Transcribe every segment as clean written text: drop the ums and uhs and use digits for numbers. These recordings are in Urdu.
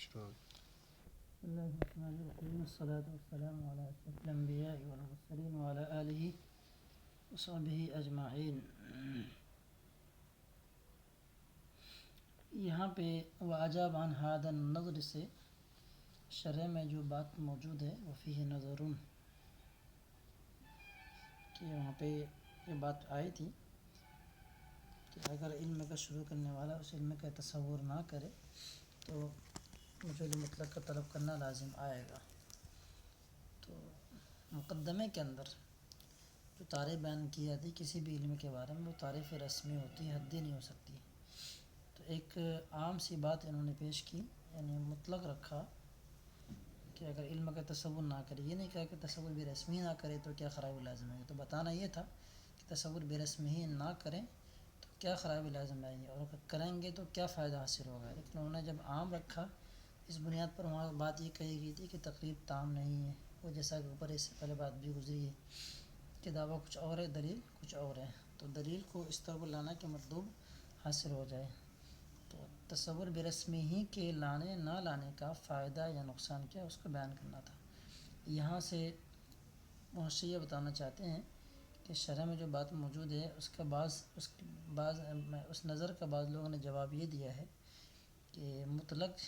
شروع ہو گیا۔ بسم اللہ الرحمن الرحیم والصلاة والسلام علی اشرف الانبیاء والمرسلین وعلی آلہ وصحبہ اجمعین۔ یہاں پہ وعجب عن هذا النظر سے شرح میں جو بات موجود ہے وفیہ نظرون، کہ وہاں پہ یہ بات آئی تھی کہ اگر علم کا شروع کرنے والا اس علم کا تصور نہ کرے تو وجود مطلق کا طلب کرنا لازم آئے گا۔ تو مقدمے کے اندر جو تعریف بیان کی جاتی کسی بھی علم کے بارے میں وہ تعریف رسمی ہوتی ہے، حدی نہیں ہو سکتی۔ تو ایک عام سی بات انہوں نے پیش کی، یعنی مطلق رکھا کہ اگر علم کا تصور نہ کرے، یہ نہیں کہا کہ تصور بھی رسمی نہ کرے تو کیا خرابی لازم ہے، تو بتانا یہ تھا کہ تصور بے رسمی ہی نہ کریں تو کیا خرابی لازم آئے گی، اور اگر کریں گے تو کیا فائدہ حاصل ہوگا۔ لیکن انہوں نے جب عام رکھا اس بنیاد پر وہاں بات یہ کہی گئی تھی کہ تقریب تام نہیں ہے، وہ جیسا کہ اوپر اس سے پہلے بات بھی گزری ہے کہ دعویٰ کچھ اور ہے، دلیل کچھ اور ہے، تو دلیل کو اس طرح لانا کہ مطلوب حاصل ہو جائے۔ تو تصور بے رسمی ہی کے لانے نہ لانے کا فائدہ یا نقصان کیا اس کو بیان کرنا تھا۔ یہاں سے محشی یہ بتانا چاہتے ہیں کہ شرح میں جو بات موجود ہے اس کا اس نظر کا بعض لوگوں نے جواب یہ دیا ہے کہ مطلق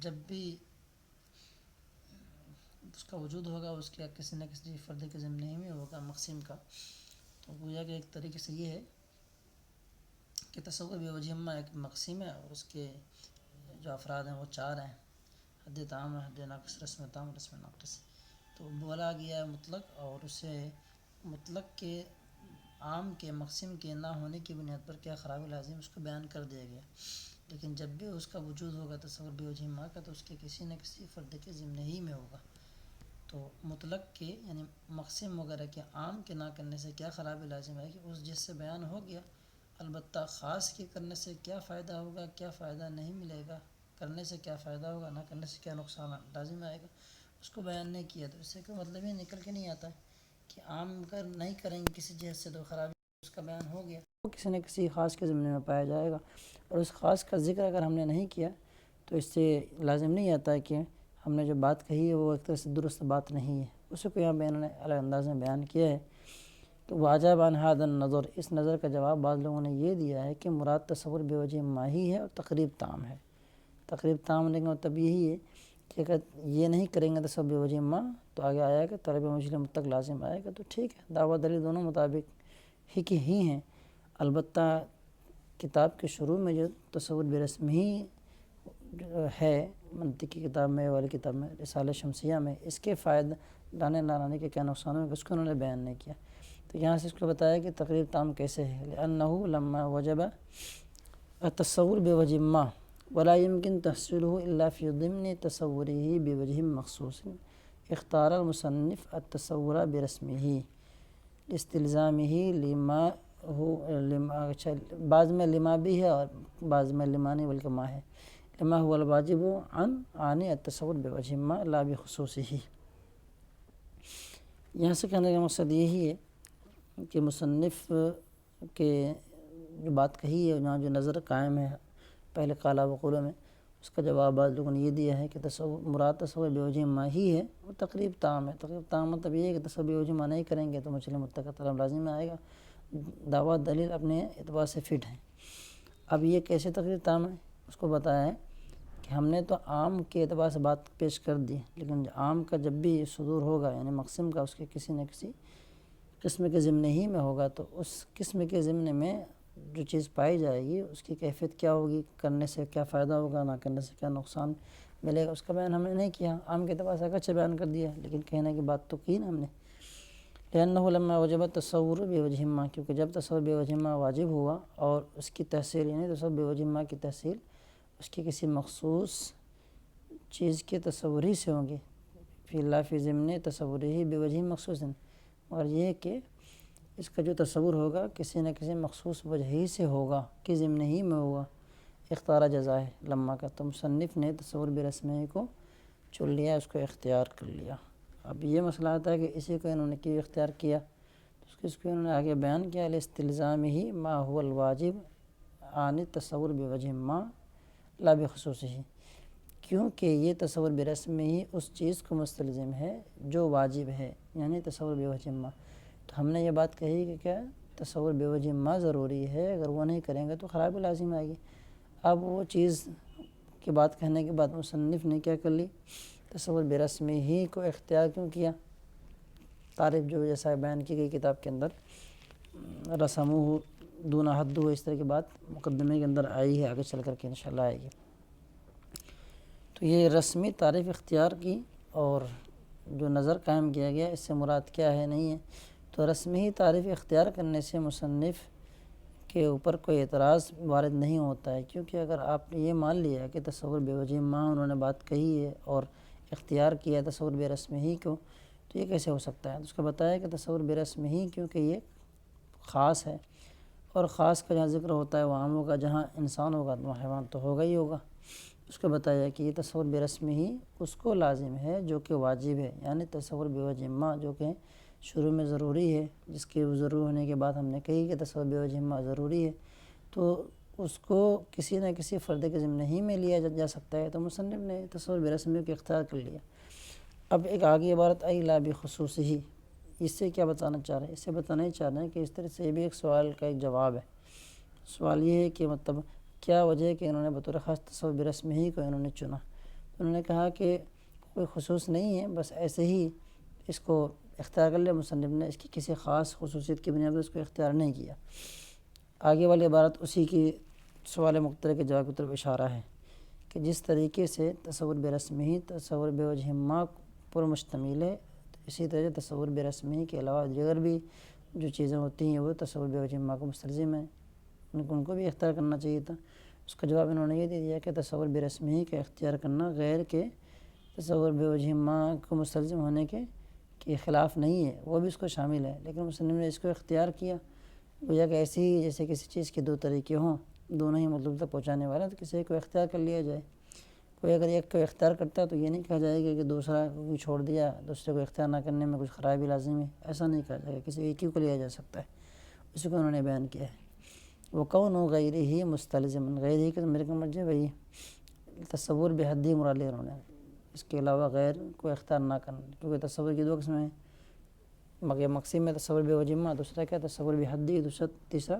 جب بھی اس کا وجود ہوگا اس کے کسی نہ کسی فرد کے ضمن میں ہوگا مقسم کا، تو گویا کہ ایک طریقے سے یہ ہے کہ تصور بے وجہ اما ایک مقسم ہے اور اس کے جو افراد ہیں وہ چار ہیں، حد تام ہے، حد ناقص، رسم تام، رسم ناقص۔ تو بولا گیا ہے مطلق، اور اسے مطلق کے عام کے مقسم کے نہ ہونے کی بنیاد پر کیا خرابی لازم اس کو بیان کر دیا گیا۔ لیکن جب بھی اس کا وجود ہوگا تصور بے وجہ اما کا تو اس کے کسی نہ کسی فرد کے ضمن ہی میں ہوگا۔ تو مطلق کے یعنی مقسم وغیرہ کے عام کے نہ کرنے سے کیا خرابی لازم ہے کہ اس جس سے بیان ہو گیا، البتہ خاص کے کرنے سے کیا فائدہ ہوگا، کیا فائدہ نہیں ملے گا، کرنے سے کیا فائدہ ہوگا، نہ کرنے سے کیا نقصان لازم آئے گا، اس کو بیان نہیں کیا۔ تو اس سے کوئی مطلب ہی نکل کے نہیں آتا ہے کہ عام کر نہیں کریں گے کسی جہت سے تو خرابی اس کا بیان ہو گیا، وہ کسی نہ کسی خاص کے ضمن میں پایا جائے گا، اور اس خاص کا ذکر اگر ہم نے نہیں کیا تو اس سے لازم نہیں آتا ہے کہ ہم نے جو بات کہی ہے وہ ایک طرح سے درست بات نہیں ہے۔ اسی کو یہاں پہ انہوں نے الگ انداز میں بیان کیا ہے۔ تو واجب عن هذا النظر، اس نظر کا جواب بعض لوگوں نے یہ دیا ہے کہ مراد تصور بے وجہ اما ہی ہے اور تقریب تام ہے۔ تقریب تام ہونے کا مطلب یہی ہے کہ اگر یہ نہیں کریں گے تصور بے وجہ اما تو آگے آیا کہ طلب مجھے مطلق لازم آئے گا، تو ٹھیک ہے، دعویٰ دلیل دونوں مطابق ہی کی ہی ہیں۔ البتہ کتاب کے شروع میں جو تصور بے رسمی ہے منطق کی کتاب میں والی کتاب میں رسالہ شمسیہ میں، اس کے فائدہ لانے نہ لانے کے کیا نقصان ہوگا اس کو انہوں نے بیان نہیں کیا۔ تو یہاں سے اس کو بتایا کہ تقریب تام کیسے ہے، لأنه لما وجب التصور بوجہ اما ولا يمكن تحصيله الا في ضمن تصوره بوجہ مخصوص اختار المصنف التصور برسمه استلزامه لما ہو بعض میں لما بھی ہے اور بعض میں لما نہیں بلکہ ما ہے، لما هو الواجب عن التصور بوجہ اما لا بخصوصه۔ یہاں سے کہنے کا مقصد یہی ہے کہ مصنف کے جو بات کہی ہے، یہاں جو نظر قائم ہے پہلے قال وقولوں میں، اس کا جواب بعض لوگوں نے یہ دیا ہے کہ مراد تصور بے وجہ اما ہی ہے اور تقریب تام ہے۔ تقریب تام مطلب یہ ہے کہ تصور بے وجہ اما نہیں کریں گے تو مجھے مطلق کا طلب لازم آئے گا، دعویٰ دلیل اپنے اعتبار سے فٹ ہیں۔ اب یہ کیسے تقریب تام ہے اس کو بتایا ہے کہ ہم نے تو عام کے اعتبار سے بات پیش کر دی، لیکن عام کا جب بھی صدور ہوگا یعنی مقسم کا اس کے کسی نہ کسی قسم کے ضمن ہی میں ہوگا تو اس قسم کے ضمن میں جو چیز پائی جائے گی اس کی کیفیت کیا ہوگی، کرنے سے کیا فائدہ ہوگا، نہ کرنے سے کیا نقصان ملے گا، اس کا بیان ہم نے نہیں کیا۔ عام کے اعتبار سے اگرچہ بیان کر دیا لیکن کہنے کی بات تو کی نا ہم نے۔ لأنه لما وجب التصور بوجہ اما، کیونکہ جب تصور بے وجہ اما واجب ہوا اور اس کی تحصیل یعنی تصور بے وجہ اما کی تحصیل اس کی کسی مخصوص چیز کے تصور ہی سے ہوں گی، فی اللہ فی ضمن تصور ہی بوجہ مخصوص، اور یہ کہ اس کا جو تصور ہوگا کسی نہ کسی مخصوص وجہ ہی سے ہوگا کہ ضمن ہی میں ہوگا، اختیار جزا ہے لما کا، تو مصنف نے تصور بے رسمی کو چن لیا، اس کو اختیار کر لیا۔ اب یہ مسئلہ آتا ہے کہ اسی کو انہوں نے کیوں اختیار کیا، اس کو انہوں نے آگے بیان کیا، لاستلزامہ ما هو الواجب عن التصور بوجہ ما لا بخصوصہ، کیونکہ یہ تصور برسم ہی اس چیز کو مستلزم ہے جو واجب ہے، یعنی تصور بوجہ ما۔ تو ہم نے یہ بات کہی کہ کیا تصور بوجہ ما ضروری ہے، اگر وہ نہیں کریں گے تو خرابی لازم آئے گی۔ اب وہ چیز کی بات کہنے کے بعد مصنف نے کیا کر لی، تصور برسم ہی کو اختیار کیوں کیا؟ تعریف جو جیسا بیان کی گئی کتاب کے اندر، رسمہ دون حد ہو، اس طرح کی بات مقدمے کے اندر آئی ہے، آگے چل کر کے انشاءاللہ آئے گی۔ تو یہ رسمی تعریف اختیار کی اور جو نظر قائم کیا گیا اس سے مراد کیا ہے نہیں ہے۔ تو رسمی تعریف اختیار کرنے سے مصنف کے اوپر کوئی اعتراض وارد نہیں ہوتا ہے، کیونکہ اگر آپ نے یہ مان لیا کہ تصور بوجہ ما انہوں نے بات کہی ہے اور اختیار کیا تصور برسم ہی کو، تو یہ کیسے ہو سکتا ہے؟ تو اس کا بتایا کہ تصور برسم ہی کیونکہ یہ خاص ہے، اور خاص کا جہاں ذکر ہوتا ہے وہ عام ہوگا، جہاں انسان ہوگا تو وہاں حیوان تو ہوگا ہی ہوگا۔ اس کو بتایا کہ یہ تصور برسم ہی اس کو لازم ہے جو کہ واجب ہے، یعنی تصور بوجہ ما جو کہ شروع میں ضروری ہے، جس کے ضرور ہونے کے بعد ہم نے کہی کہ تصور بوجہ ما ضروری ہے، تو اس کو کسی نہ کسی فرد کے ضمن ہی میں لیا جا سکتا ہے، تو مصنف نے تصور برسم ہی کو اختیار کر لیا۔ اب ایک آگے عبارت آئی لا بخصوص ہی، اس سے کیا بتانا چاہ رہے ہیں؟ اس سے بتانا ہی چاہ رہے ہیں کہ اس طرح سے یہ بھی ایک سوال کا ایک جواب ہے۔ سوال یہ ہے کہ مطلب کیا وجہ ہے کہ انہوں نے بطور خاص تصور برسم ہی کو انہوں نے چنا؟ انہوں نے کہا کہ کوئی خصوص نہیں ہے، بس ایسے ہی اس کو اختیار کر لیا مصنف نے، اس کی کسی خاص خصوصیت کی بنیاد پر اس کو اختیار نہیں کیا۔ آگے والی عبارت اسی کی سوال مقترح کے جواب کی طرف اشارہ ہے کہ جس طریقے سے تصور برسم ہی تصور بوجہ ما پر مشتمل ہے، اسی طرح تصور برسم ہی کے علاوہ دیگر بھی جو چیزیں ہوتی ہیں وہ تصور بوجہ ما کو مستلزم ہیں، ان کو بھی اختیار کرنا چاہیے تھا۔ اس کا جواب انہوں نے یہ دے دیا کہ تصور برسم ہی کا اختیار کرنا غیر کے تصور بوجہ ما کو مستلزم ہونے کے خلاف نہیں ہے، وہ بھی اس کو شامل ہے، لیکن مصنف نے اس کو اختیار کیا، گویا کہ ایسے ہی جیسے کسی چیز کے دو طریقے ہوں، دونوں ہی مطلوب تک پہنچانے والے، تو کسی کو اختیار کر لیا جائے۔ کوئی اگر ایک کو اختیار کرتا ہے تو یہ نہیں کہا جائے گا کہ دوسرا کو چھوڑ دیا، دوسرے کو اختیار نہ کرنے میں کچھ خرابی لازم ہے، ایسا نہیں کہا جائے گا، کسی ایک ہی کو لیا جا سکتا ہے۔ اسی کو انہوں نے بیان کیا ہے۔ وَقَوْنُ غَيْرِهِ مُسْتَلْزِمًا، غیر ہی کہ میرے کو مرجع وہی تصور بحدی مراد لے انہوں نے، اس کے علاوہ غیر کو اختیار نہ کرنا، کیونکہ تصور کی دو قسمیں ہیں، مگر مقصد میں تصور بوجہ ما، دوسرا کیا تصور بحدی، تیسرا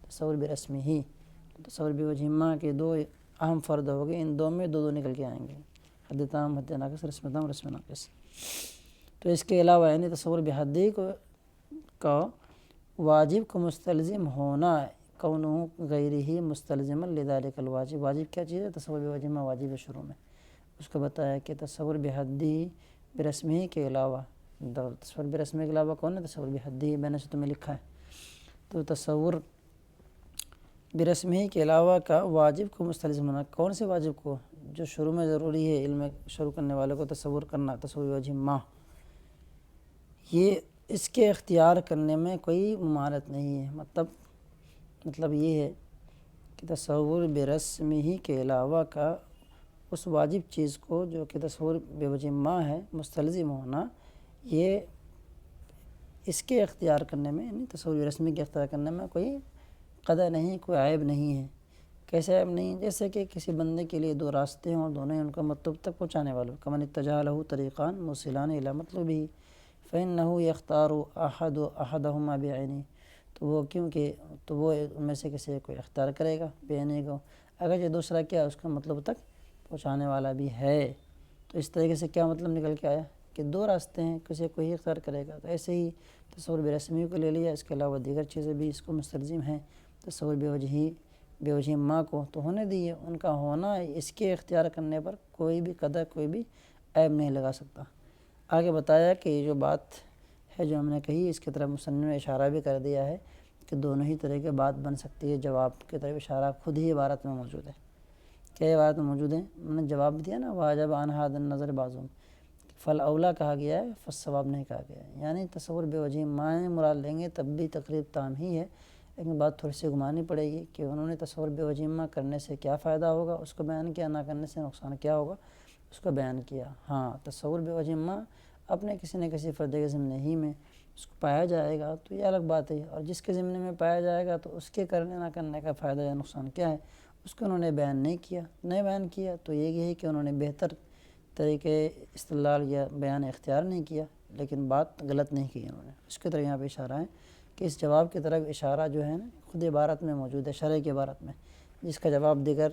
تصور برسم ہی۔ تصور بوجہ ما کے دو اہم فرد ہو گئے، ان دو میں دو نکل کے آئیں گے، حد تام، حد ناقص، رسم تام، رسم ناقص۔ تو اس کے علاوہ یعنی تصور بحدی کا واجب کو مستلزم ہونا، کونہ غیرہ مستلزما لذالک الواجب، واجب کیا چیز ہے؟ تصور بوجہ ما واجب ہے شروع میں۔ اس کو بتایا کہ تصور بحدی برسمی کے علاوہ، تصور برسمی کے علاوہ کون ہے؟ تصور بحدی، میں نے سے تمہیں لکھا ہے۔ تو تصور برسمی کے علاوہ کا واجب کو مستلزم ہونا، کون سے واجب کو؟ جو شروع میں ضروری ہے علم شروع کرنے والے کو تصور کرنا، تصور بوجہ ما، یہ اس کے اختیار کرنے میں کوئی ممانعت نہیں ہے۔ مطلب یہ ہے کہ تصور برسم ہی کے علاوہ کا اس واجب چیز کو جو کہ تصور بوجہ ما ہے مستلزم ہونا، یہ اس کے اختیار کرنے میں، یعنی تصور برسمی کے اختیار کرنے میں کوئی قدر نہیں، کوئی عیب نہیں ہے۔ کیسے عیب نہیں؟ جیسے کہ کسی بندے کے لیے دو راستے ہوں، دونوں ہی ان کو مطلوب تک پہنچانے والوں، کمن اتجہ لہ طریقان موصلان الی مطلوبہ فإنہ یختار احدہما بعینہ، تو وہ کیونکہ تو وہ ان میں سے کسی کو اختیار کرے گا بعینہ کو، اگر یہ دوسرا کیا اس کا مطلب تک پہنچانے والا بھی ہے۔ تو اس طریقے سے کیا مطلب نکل کے آیا کہ دو راستے ہیں، کسی کو ہی اختیار کرے گا، تو ایسے ہی تصور برسمی کو لے لیا، اس کے علاوہ دیگر چیزیں بھی اس کو مستلزم ہیں تصور بوجہ ما کو، تو ہونے دیے، ان کا ہونا اس کے اختیار کرنے پر کوئی بھی قدر، کوئی بھی عیب نہیں لگا سکتا۔ آگے بتایا کہ یہ جو بات ہے جو ہم نے کہی، اس کی طرف مصنف نے اشارہ بھی کر دیا ہے کہ دونوں ہی طرح کے بات بن سکتی ہے، جواب کی طرف اشارہ خود ہی عبارت میں موجود ہے۔ کیا عبارت میں موجود ہے؟ میں نے جواب دیا نا، واجب عن ھذا النظر بعضهم، فالاولیٰ کہا گیا ہے، فالصواب نہیں کہا گیا ہے، یعنی تصور بوجہ ما مراد لیں گے تب بھی تقریب تام ہی ہے، لیکن بات تھوڑی سی گھمانی پڑے گی کہ انہوں نے تصور بوجہ ما کرنے سے کیا فائدہ ہوگا اس کو بیان کیا، نہ کرنے سے نقصان کیا ہوگا اس کو بیان کیا۔ ہاں، تصور بوجہ ما اپنے کسی نہ کسی فرد کے ضمن ہی میں اس کو پایا جائے گا تو یہ الگ بات ہے، اور جس کے ضمن میں پایا جائے گا تو اس کے کرنے نہ کرنے کا فائدہ یا نقصان کیا ہے اس کو انہوں نے بیان نہیں بیان کیا تو یہ ہے کہ انہوں نے بہتر طریقے استدلال یا بیان اختیار نہیں کیا، لیکن بات غلط نہیں کی انہوں نے۔ اس کی طرف یہاں پہ اشارہ ہے کہ اس جواب کی طرف اشارہ جو ہے نا خود عبارت میں موجود ہے، شرح کی عبارت میں، جس کا جواب دیگر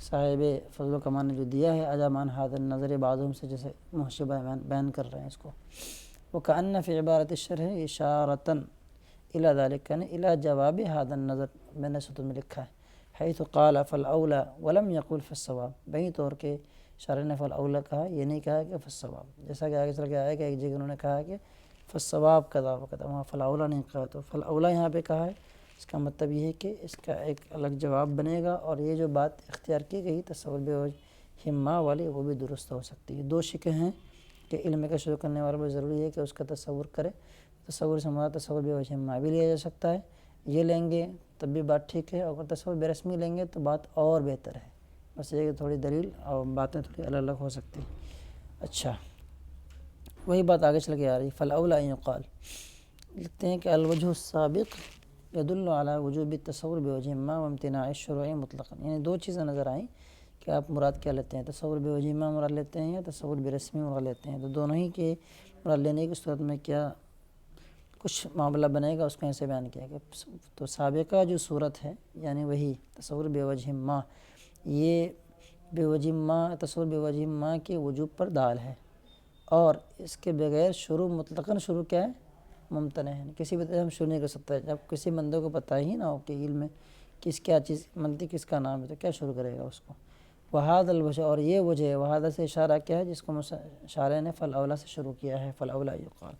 صاحب فضل و کمال نے جو دیا ہے اجامان حاضر نظر بعضهم سے، جیسے محشبہ بیان کر رہے ہیں اس کو، وَكَأَنَّ فِي عبارت الشرح اشارتاً الی ذلك، یعنی الی جواب حاضر نظر، میں نے سطر میں لکھا ہے، حیث قال فالاولی ولم یقل فالصواب، بہی طور کے شارح نے فالاولی کہا، یہ نہیں کہا کہ فالصواب، جیسا کہ آگے چل کے آئے کہ ایک جگہ انہوں نے کہا کہ فالصواب کذا وکذا، وہاں فالاولی نہیں کہا، تو فالاولی یہاں پہ کہا ہے، اس کا مطلب یہ ہے کہ اس کا ایک الگ جواب بنے گا، اور یہ جو بات اختیار کی گئی تصور بوجہ والی وہ بھی درست ہو سکتی ہے۔ دو شکیں ہیں کہ علم کا شروع کرنے والا بھی ضروری ہے کہ اس کا تصور کرے، تصور سے مراد تصور بوجہ بھی لیا جا سکتا ہے، یہ لیں گے تب بھی بات ٹھیک ہے، اگر تصور بے رسمی لیں گے تو بات اور بہتر ہے، بس یہ کہ تھوڑی دلیل اور باتیں تھوڑی الگ الگ ہو سکتی ہیں۔ اچھا، وہی بات آگے چل کے آ رہی، فالاولی ان یقال، لکھتے ہیں کہ الوجہ السابق یدل علی وجوب التصور بوجہ ما وامتناع الشروع مطلقا، یعنی دو چیزیں نظر آئیں کہ آپ مراد کیا لیتے ہیں، تصور بوجہ ما مراد لیتے ہیں یا تصور برسمی مراد لیتے ہیں، تو دونوں ہی کے مراد لینے کی صورت میں کیا کچھ معاملہ بنے گا، اس کو ایسے بیان کیا گیا۔ تو سابقہ جو صورت ہے یعنی وہی تصور بوجہ ما، یہ بوجہ ما، تصور بوجہ ما کے وجوب پر دال ہے، اور اس کے بغیر شروع مطلقاً شروع کیا ہے، ممتنع ہے، کسی بھی طرح ہم شروع نہیں کر سکتے۔ جب کسی بندے کو پتہ ہی نہ ہو کہ علم میں کیا چیز منطق کس کا نام ہے تو کیا شروع کرے گا اس کو۔ وہذا الوجہ، اور یہ وجہ ہے، وہذا سے اشارہ کیا ہے جس کو شارح نے فالاولی سے شروع کیا ہے، فالاولی یقال،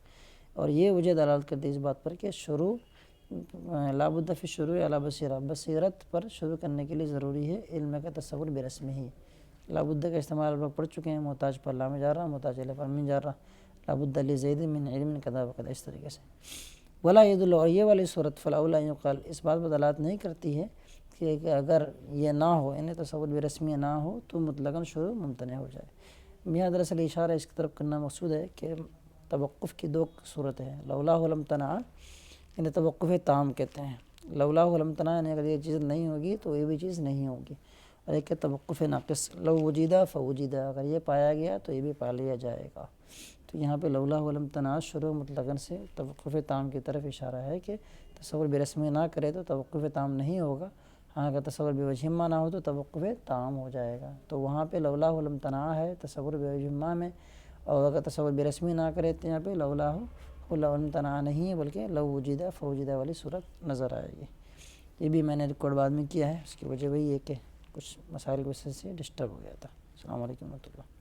اور یہ وجہ دلالت کرتی ہے اس بات پر کہ شروع لابد فی الشروع علی بصیرہ، بصیرت پر شروع کرنے کے لیے ضروری ہے علم کا تصور برسمی ہی۔ لابد کا استعمال لوگ پڑھ چکے ہیں، محتاج پر لام جا رہا، محتاج علیہ پر من جا رہا، لابد لزید من علم کذا وکذا، اس طریقے سے۔ ولا یدل، اور یہ والی صورت فالاولی یقال اس بات پر دلالت نہیں کرتی ہے کہ اگر یہ نہ ہو، یعنی تصور برسمی نہ ہو تو مطلقاً شروع ممتنع ہو جائے۔ یہاں دراصل اشارہ اس کی طرف کرنا مقصود ہے کہ توقف کی دو صورتیں ہیں، لولاه لامتنع، یعنی توقف تام کہتے ہیں، لولاه لامتنع یعنی اگر یہ چیز نہیں ہوگی تو یہ بھی چیز نہیں ہوگی، اور ایک توقف ناقص، لو وجیدہ فوجیدہ، اگر یہ پایا گیا تو یہ بھی پا لیا جائے گا۔ تو یہاں پہ لولاه لامتنع شروع مطلقاً سے توقف تام کی طرف اشارہ ہے کہ تصور برسمی نہ کرے تو توقف تام نہیں ہوگا، ہاں اگر تصور بوجہ ما نہ ہو تو توقف تام ہو جائے گا۔ تو وہاں پہ لولاه لامتنع ہے تصور بوجہ ما میں، اور اگر تصور برسمی نہ کرے تو یہاں پہ لولاه لامتنع نہیں ہے بلکہ لو وجیدہ فوجیدہ والی صورت نظر آئے گی۔ یہ بھی میں نے ریکارڈ بعد میں کیا ہے، اس کی وجہ وہی ہے کہ کچھ مسائل کی وجہ سے ڈسٹرب ہو گیا تھا۔ السلام علیکم ورحمۃ اللہ۔